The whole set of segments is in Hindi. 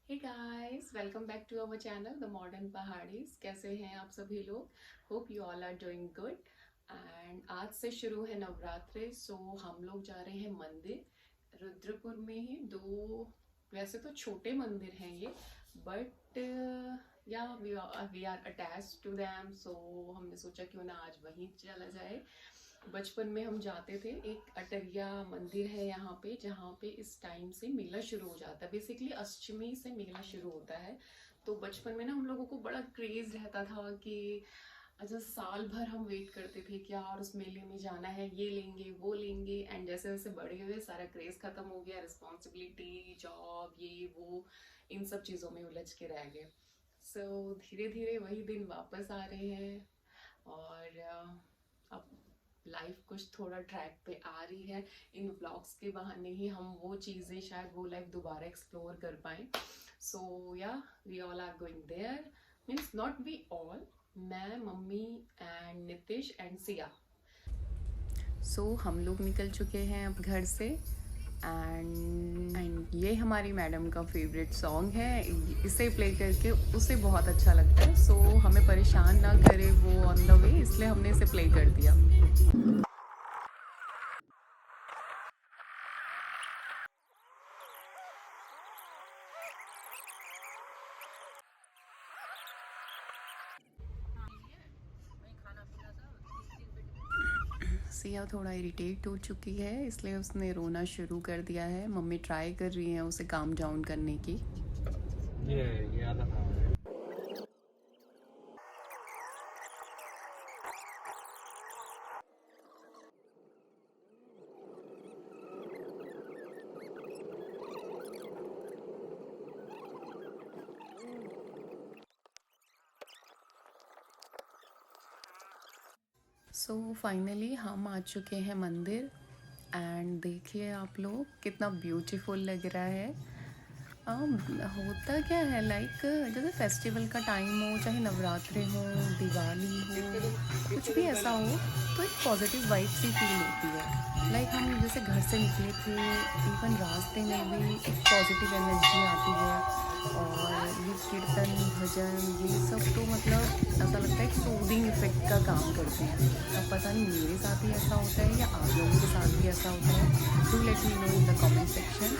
Hey guys, welcome back to our channel the modern Pahadis. कैसे हैं आप सभी लोग? Hope you all are doing good. And आज से शुरू है नवरात्रि। सो हम लोग जा रहे हैं मंदिर रुद्रपुर में ही। दो वैसे तो छोटे मंदिर हैं ये, but ya we are attached to them. So हमने सोचा क्यों ना आज वहीं चला जाए। बचपन में हम जाते थे। एक अटरिया मंदिर है यहाँ पे, जहाँ पे इस टाइम से मेला शुरू हो जाता है। बेसिकली अष्टमी से मेला शुरू होता है। तो बचपन में ना हम लोगों को बड़ा क्रेज रहता था कि अच्छा, साल भर हम वेट करते थे कि यार उस मेले में जाना है, ये लेंगे वो लेंगे। एंड जैसे जैसे बड़े हुए सारा क्रेज खत्म हो गया, रिस्पॉन्सिबिलिटी, जॉब, ये वो, इन सब चीज़ों में उलझ के रह गए। सो धीरे धीरे वही दिन वापस आ रहे हैं। और अब लाइफ कुछ थोड़ा ट्रैक पे आ रही है। इन व्लॉग्स के बहाने ही हम वो चीज़ें, शायद वो लाइफ दोबारा एक्सप्लोर कर पाए। So ya we all are going there. Means not we all, मैं, mummy and Nitish and Siya. So हम लोग निकल चुके हैं अब घर से। एंड ये हमारी मैडम का फेवरेट सॉन्ग है। इसे प्ले करके उसे बहुत अच्छा लगता है। सो हमें परेशान ना करे वो ऑन द वे, इसलिए हमने इसे प्ले कर दिया। सिया थोड़ा इरिटेट हो चुकी है, इसलिए उसने रोना शुरू कर दिया है। मम्मी ट्राई कर रही है उसे काम डाउन करने की। ये आधा था। सो फाइनली हम आ चुके हैं मंदिर। एंड देखिए आप लोग, कितना ब्यूटीफुल लग रहा है। होता क्या है, लाइक जैसे फेस्टिवल का टाइम हो, चाहे नवरात्रि हो, दिवाली हो, कुछ भी ऐसा हो, तो एक पॉजिटिव वाइब सी फील होती है। लाइक हम जैसे घर से निकले थे, इवन रास्ते में भी एक पॉजिटिव एनर्जी आती है। और ये कीर्तन, भजन, ये सब तो मतलब ऐसा लगता है कि सूदिंग इफेक्ट का काम करते हैं। अब पता नहीं मेरे साथ ही ऐसा होता है या आप लोगों के साथ भी ऐसा होता है। Do let me know in the comment section.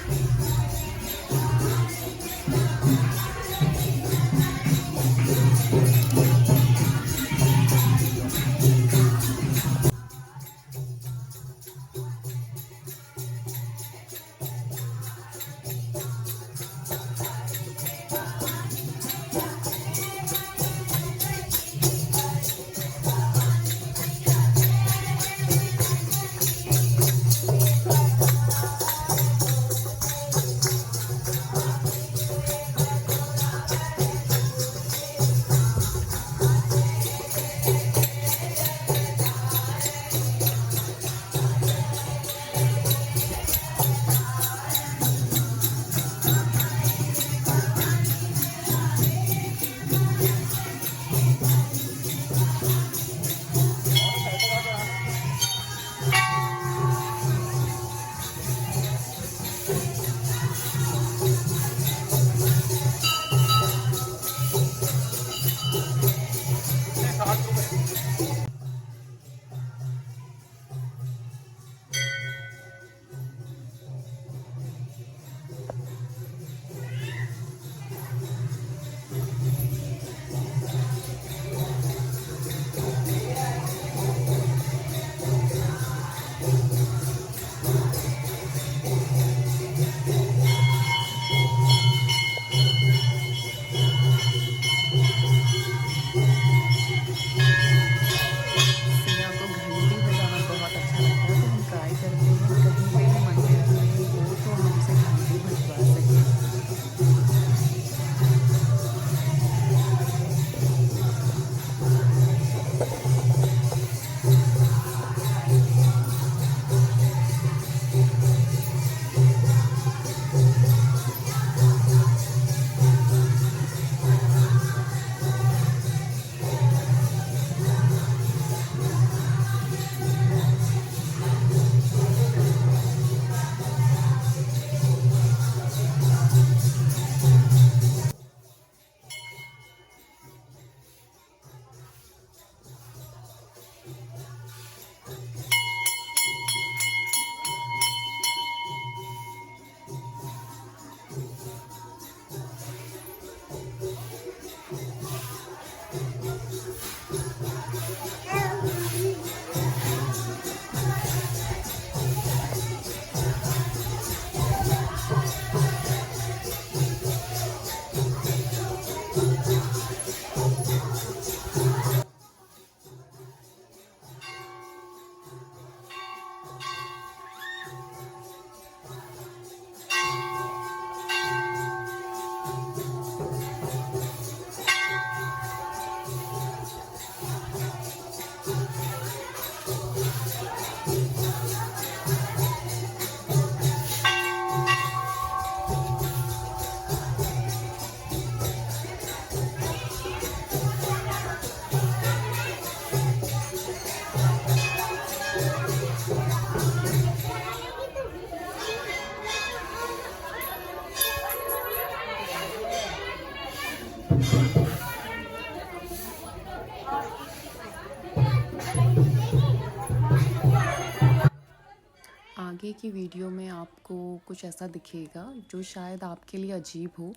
आगे की वीडियो में आपको कुछ ऐसा दिखेगा जो शायद आपके लिए अजीब हो,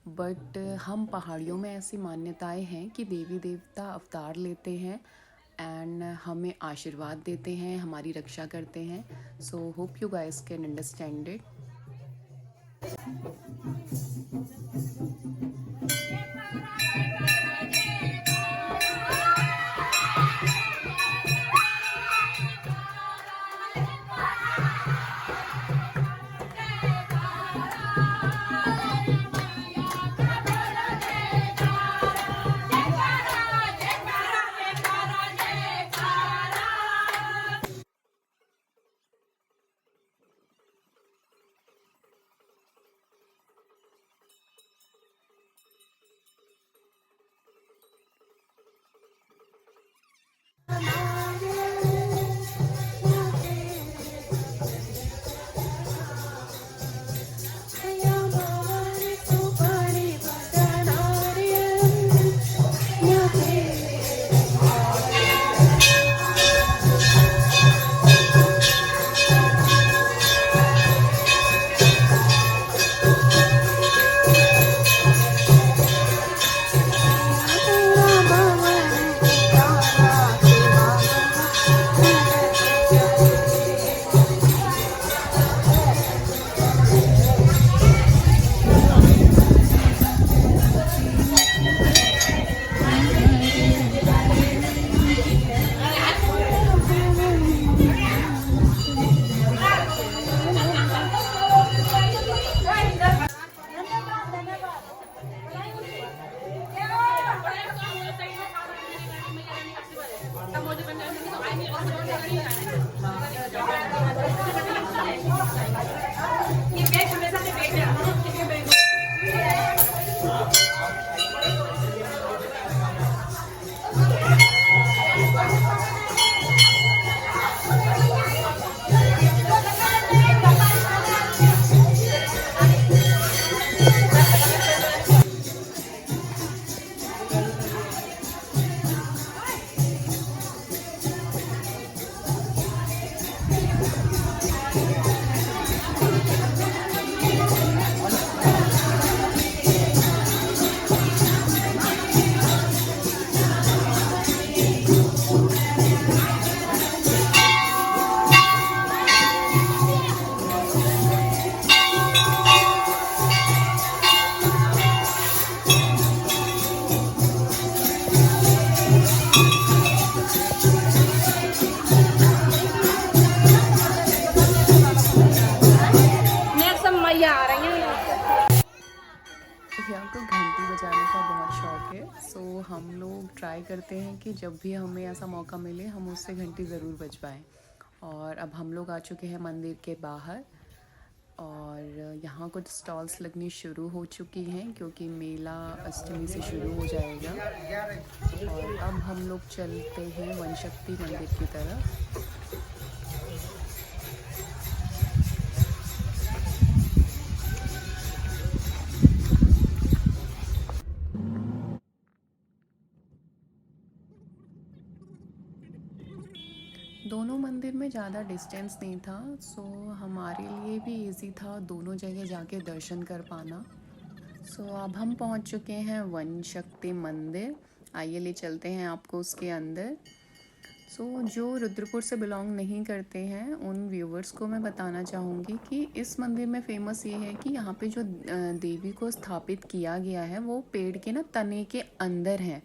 बट हम पहाड़ियों में ऐसी मान्यताएं हैं कि देवी देवता अवतार लेते हैं एंड हमें आशीर्वाद देते हैं, हमारी रक्षा करते हैं. So hope you guys can understand it. यहाँ को घंटी बजाने का बहुत शौक है. सो हम लोग ट्राई करते हैं कि जब भी हमें ऐसा मौका मिले हम उससे घंटी ज़रूर बजवाएं. और अब हम लोग आ चुके हैं मंदिर के बाहर और यहाँ कुछ स्टॉल्स लगनी शुरू हो चुकी हैं क्योंकि मेला अष्टमी से शुरू हो जाएगा. और अब हम लोग चलते हैं वनशक्ति मंदिर की तरफ. दोनों मंदिर में ज़्यादा डिस्टेंस नहीं था, सो हमारे लिए भी इजी था दोनों जगह जाके दर्शन कर पाना. सो अब हम पहुंच चुके हैं वन शक्ति मंदिर. आइए ले चलते हैं आपको उसके अंदर. सो जो रुद्रपुर से बिलोंग नहीं करते हैं उन व्यूवर्स को मैं बताना चाहूँगी कि इस मंदिर में फ़ेमस ये है कि यहाँ पे जो देवी को स्थापित किया गया है वो पेड़ के ना तने के अंदर है.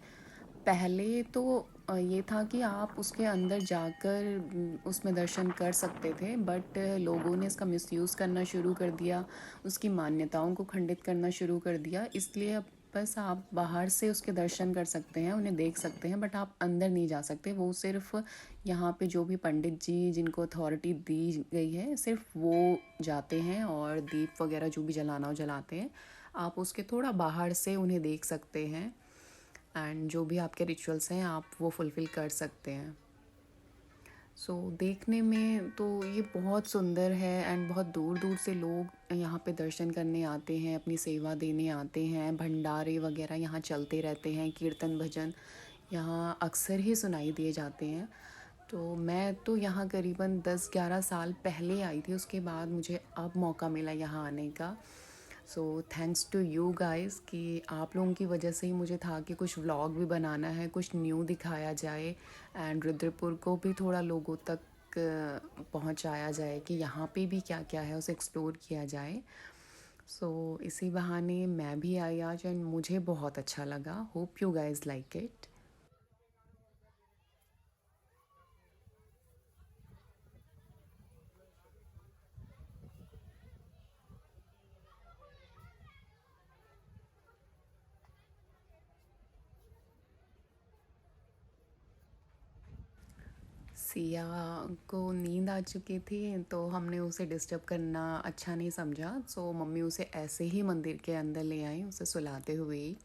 पहले तो ये था कि आप उसके अंदर जाकर उसमें दर्शन कर सकते थे, बट लोगों ने इसका मिसयूज़ करना शुरू कर दिया, उसकी मान्यताओं को खंडित करना शुरू कर दिया. इसलिए अब बस आप बाहर से उसके दर्शन कर सकते हैं, उन्हें देख सकते हैं, बट आप अंदर नहीं जा सकते. वो सिर्फ यहाँ पे जो भी पंडित जी जिनको अथॉरिटी दी गई है सिर्फ वो जाते हैं और दीप वगैरह जो भी जलाना हो जलाते हैं. आप उसके थोड़ा बाहर से उन्हें देख सकते हैं एंड जो भी आपके रिचुअल्स हैं आप वो फुलफ़िल कर सकते हैं. सो देखने में तो ये बहुत सुंदर है एंड बहुत दूर दूर से लोग यहाँ पे दर्शन करने आते हैं, अपनी सेवा देने आते हैं. भंडारे वगैरह यहाँ चलते रहते हैं, कीर्तन भजन यहाँ अक्सर ही सुनाई दिए जाते हैं. तो मैं तो यहाँ करीबन 10-11 साल पहले आई थी, उसके बाद मुझे अब मौका मिला यहाँ आने का। So thanks to you guys कि आप लोगों की वजह से ही मुझे था कि कुछ व्लॉग भी बनाना है, कुछ न्यू दिखाया जाए एंड रुद्रपुर को भी थोड़ा लोगों तक पहुंचाया जाए कि यहाँ पे भी क्या क्या है उसे एक्सप्लोर किया जाए। सो इसी बहाने मैं भी आई आज एंड मुझे बहुत अच्छा लगा। Hope you guys like it. Siya को नींद आ चुकी थी तो हमने उसे डिस्टर्ब करना अच्छा नहीं समझा, सो मम्मी उसे ऐसे ही मंदिर के अंदर ले आई उसे सुलाते हुए ही।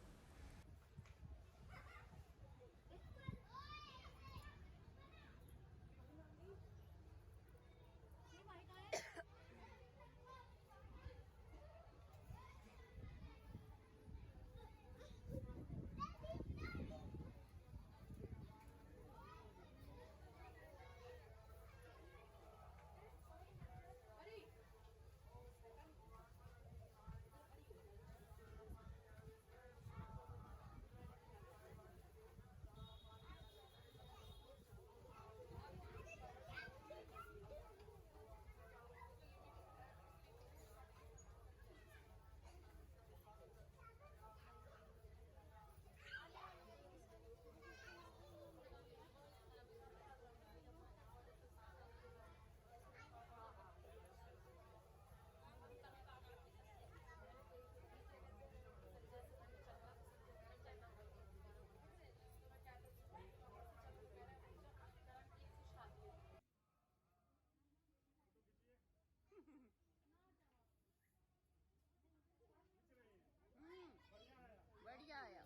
बढ़िया आया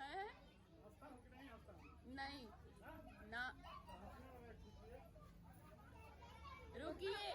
है? नहीं ना, रुकिए।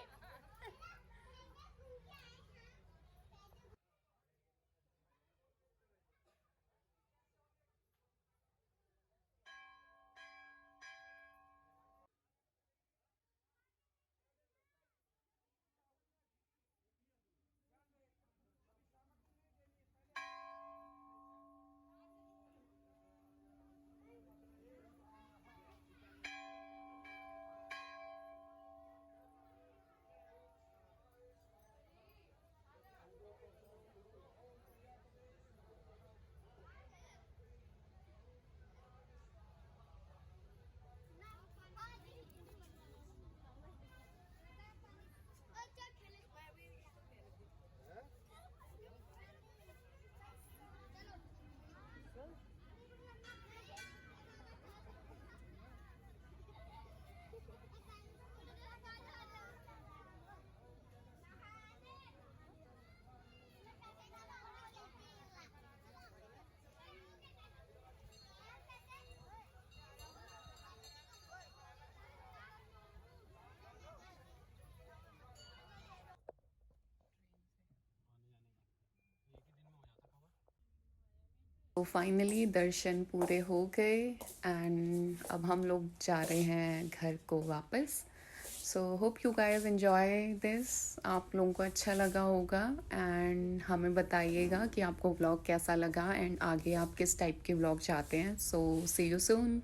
तो फाइनली दर्शन पूरे हो गए एंड अब हम लोग जा रहे हैं घर को वापस। So hope you guys enjoy this, आप लोगों को अच्छा लगा होगा एंड हमें बताइएगा कि आपको व्लॉग कैसा लगा एंड आगे आप किस टाइप के व्लॉग चाहते हैं। सो सी यू सून।